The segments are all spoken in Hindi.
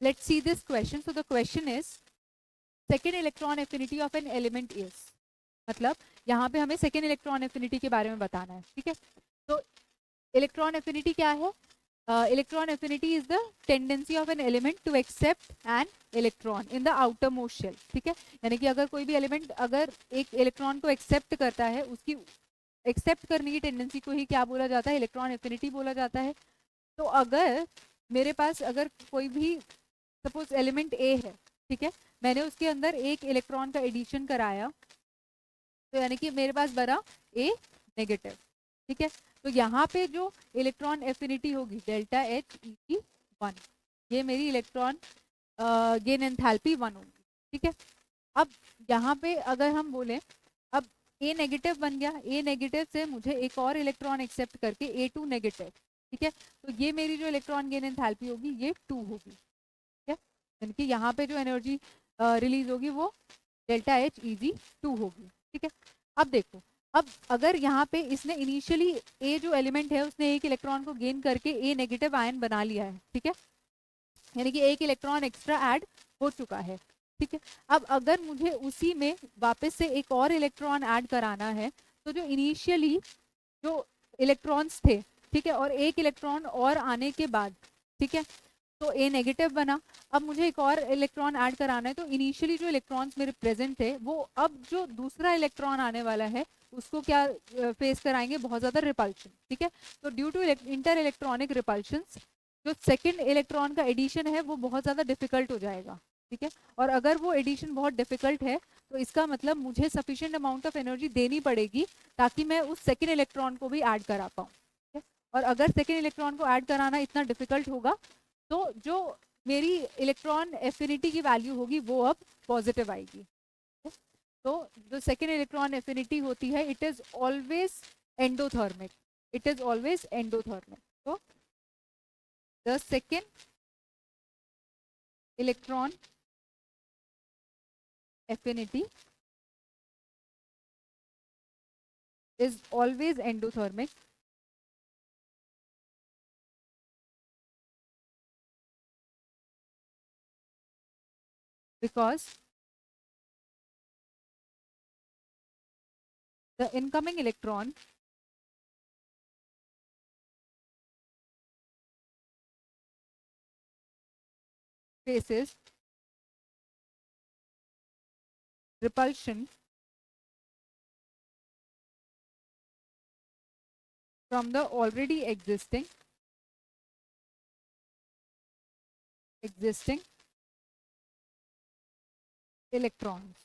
let's see this question. So the question is second electron affinity of an element is, मतलब यहाँ पे हमें सेकेंड इलेक्ट्रॉन एफिनिटी के बारे में बताना है, ठीक है. तो इलेक्ट्रॉन एफिनिटी क्या है? Electron affinity is the tendency of an element to accept an electron in the outermost shell, ठीक है. यानी कि अगर कोई भी एलिमेंट अगर एक इलेक्ट्रॉन को एक्सेप्ट करता है, उसकी एक्सेप्ट करने की टेंडेंसी को ही क्या बोला जाता है? इलेक्ट्रॉन एफिनिटी बोला जाता है. तो अगर मेरे पास अगर कोई भी सपोज एलिमेंट ए है, ठीक है, मैंने उसके अंदर एक इलेक्ट्रॉन का एडिशन कराया, तो यानी कि मेरे पास बना ए नेगेटिव, ठीक है. तो यहाँ पे जो इलेक्ट्रॉन एफिनिटी होगी डेल्टा एच ई की 1, ये मेरी इलेक्ट्रॉन गेन एंथैल्पी 1 होगी, ठीक है. अब यहाँ पे अगर हम बोले, अब ए नेगेटिव बन गया, ए नेगेटिव से मुझे एक और इलेक्ट्रॉन एक्सेप्ट करके ए2 नेगेटिव, ठीक है. तो ये मेरी जो इलेक्ट्रॉन गेन एंथैल्पी होगी ये 2 होगी, ठीक है. यानी कि यहाँ पे जो एनर्जी रिलीज होगी वो डेल्टा एच ईजी 2 होगी, ठीक है. अब देखो, अब अगर यहाँ पे इसने इनिशियली ए जो एलिमेंट है उसने एक इलेक्ट्रॉन को गेन करके ए नेगेटिव आयन बना लिया है, ठीक है, यानी कि एक इलेक्ट्रॉन एक्स्ट्रा ऐड हो चुका है, ठीक है. अब अगर मुझे उसी में वापस से एक और इलेक्ट्रॉन ऐड कराना है, तो जो इनिशियली जो इलेक्ट्रॉन्स थे, ठीक है, और एक इलेक्ट्रॉन और आने के बाद, ठीक है, तो ए नेगेटिव बना. अब मुझे एक और इलेक्ट्रॉन ऐड कराना है, तो इनिशियली जो इलेक्ट्रॉन्स मेरे प्रेजेंट थे वो अब जो दूसरा इलेक्ट्रॉन आने वाला है उसको क्या फेस कराएंगे? बहुत ज़्यादा रिपल्शन, ठीक है. तो due to inter electronic repulsion जो सेकेंड इलेक्ट्रॉन का एडिशन है वो बहुत ज़्यादा डिफिकल्ट हो जाएगा, ठीक है. और अगर वो एडिशन बहुत डिफिकल्ट है तो इसका मतलब मुझे सफिशिएंट अमाउंट ऑफ एनर्जी देनी पड़ेगी ताकि मैं उस सेकेंड इलेक्ट्रॉन को भी ऐड करा पाऊँ, ठीक है. और अगर सेकेंड इलेक्ट्रॉन को ऐड कराना इतना डिफिकल्ट होगा तो जो मेरी इलेक्ट्रॉन एफिनिटी की वैल्यू होगी वो अब पॉजिटिव आएगी. तो जो सेकेंड इलेक्ट्रॉन एफिनिटी होती है it is always endothermic, it is always endothermic. तो the second electron affinity is always endothermic because the incoming electron faces repulsion from the already existing electrons,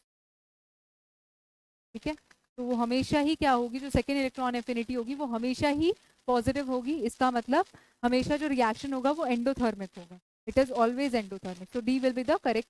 ठीक है. तो वो हमेशा ही क्या होगी? जो सेकेंड इलेक्ट्रॉन एफिनिटी होगी वो हमेशा ही पॉजिटिव होगी. इसका मतलब हमेशा जो रिएक्शन होगा वो एंडोथर्मिक होगा. It is always endothermic. So D will be the correct